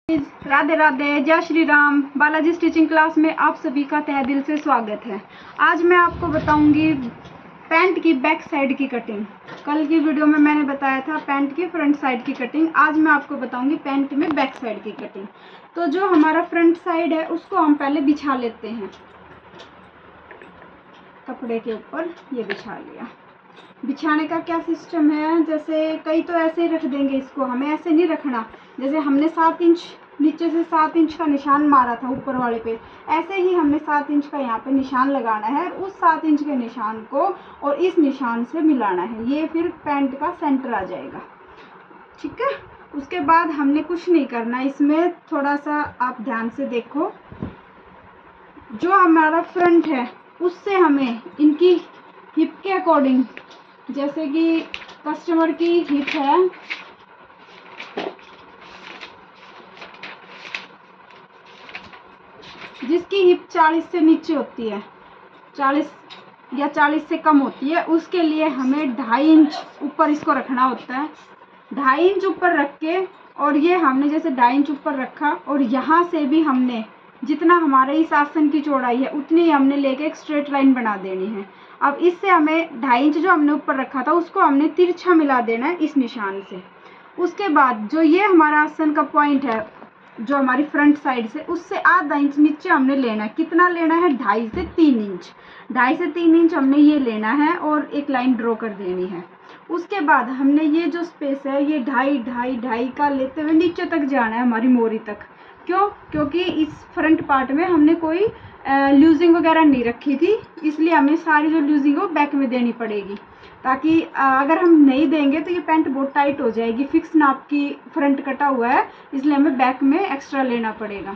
राधे राधे, जय Shri Ram. Balaji stitching class में आप सभी का तहे दिल से स्वागत है। आज मैं आपको बताऊंगी पैंट की बैक साइड की कटिंग। कल की वीडियो में मैंने बताया था पैंट की फ्रंट साइड की कटिंग। आज मैं आपको बताऊंगी पैंट में बैक साइड की कटिंग। तो जो हमारा फ्रंट साइड है उसको हम पहले बिछा लेते हैं। कपड़े के ऊपर ये बिछा लिया। बिछाने का क्या सिस्टम है, जैसे कई तो ऐसे ही रख देंगे इसको, हमें ऐसे नहीं रखना। जैसे हमने 7 इंच नीचे से 7 इंच का निशान मारा था ऊपर वाले पे, ऐसे ही हमने 7 इंच का यहाँ पे निशान लगाना है। उस 7 इंच के निशान को और इस निशान से मिलाना है। ये फिर पैंट का सेंटर आ जाएगा, ठीक है। उसके बाद हमने कुछ नहीं करना इसमें, थोड़ा सा आप ध्यान से देखो। जो हमारा फ्रंट है उससे हमें इनकी हिप के अकॉर्डिंग, जैसे कि कस्टमर की हिप है जिसकी हिप 40 से नीचे होती है, 40 या 40 से कम होती है, उसके लिए हमें 2.5 इंच ऊपर इसको रखना होता है। 2.5 इंच ऊपर रख के, और ये हमने जैसे 2.5 इंच ऊपर रखा और यहाँ से भी हमने जितना हमारे इस आसन की चौड़ाई है उतनी ही हमने लेके एक स्ट्रेट लाइन बना देनी है। अब इससे हमें 2.5 इंच जो हमने ऊपर रखा था उसको हमने तिरछा मिला देना है इस निशान से। उसके बाद जो ये हमारा आसन का पॉइंट है, जो हमारी फ्रंट साइड से, उससे आधा इंच नीचे हमने लेना है। कितना लेना है? 2.5 से 3 इंच। 2.5 से 3 इंच हमने ये लेना है और एक लाइन ड्रॉ कर देनी है। उसके बाद हमने ये जो स्पेस है ये 2.5 का लेते हुए नीचे तक जाना है, हमारी मोरी तक। क्यों? क्योंकि इस फ्रंट पार्ट में हमने कोई लूजिंग वगैरह नहीं रखी थी, इसलिए हमें सारी जो लूजिंग हो बैक में देनी पड़ेगी, ताकि अगर हम नहीं देंगे तो ये पैंट बहुत टाइट हो जाएगी। फिक्स नाप की फ्रंट कटा हुआ है, इसलिए हमें बैक में एक्स्ट्रा लेना पड़ेगा।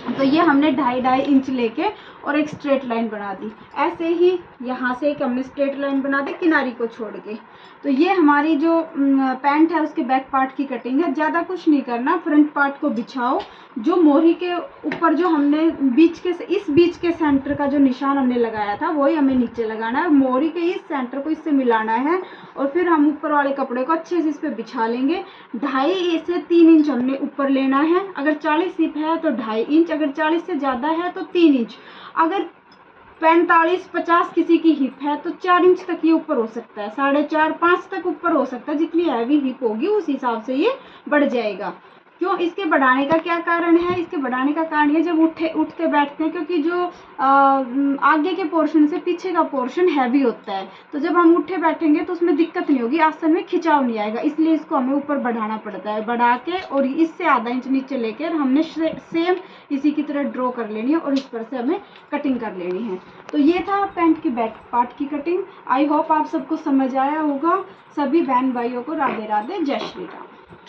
तो ये हमने 2.5 इंच लेके और एक स्ट्रेट लाइन बना दी। ऐसे ही यहाँ से एक हमने स्ट्रेट लाइन बना दी किनारी को छोड़ के। तो ये हमारी जो पैंट है उसके बैक पार्ट की कटिंग है। ज़्यादा कुछ नहीं करना, फ्रंट पार्ट को बिछाओ। जो मोरी के ऊपर जो हमने इस बीच के सेंटर का जो निशान हमने लगाया था वही हमें नीचे लगाना है। मोरी के इस सेंटर को इससे मिलाना है और फिर हम ऊपर वाले कपड़े को अच्छे से इस पर बिछा लेंगे। 2.5 से 3 इंच हमने ऊपर लेना है। अगर 40 हिप है तो 2.5 इंच, अगर 40 से ज़्यादा है तो 3 इंच, अगर 45-50 किसी की हिप है तो 4 इंच तक ये ऊपर हो सकता है, 4.5-5 तक ऊपर हो सकता है। जितनी हैवी हिप होगी उस हिसाब से ये बढ़ जाएगा। क्यों? इसके बढ़ाने का क्या कारण है? इसके बढ़ाने का कारण ये, जब उठते बैठते हैं, क्योंकि जो आगे के पोर्शन से पीछे का पोर्शन हैवी होता है, तो जब हम उठे बैठेंगे तो उसमें दिक्कत नहीं होगी, आसन में खिंचाव नहीं आएगा। इसलिए इसको हमें ऊपर बढ़ाना पड़ता है। बढ़ा के और इससे आधा इंच नीचे लेकर हमने सेम इसी की तरह ड्रॉ कर लेनी है और इस पर से हमें कटिंग कर लेनी है। तो ये था पैंट की बैक पार्ट की कटिंग। आई होप आप सबको समझ आया होगा। सभी बहन भाइयों को राधे राधे, जय श्री राम।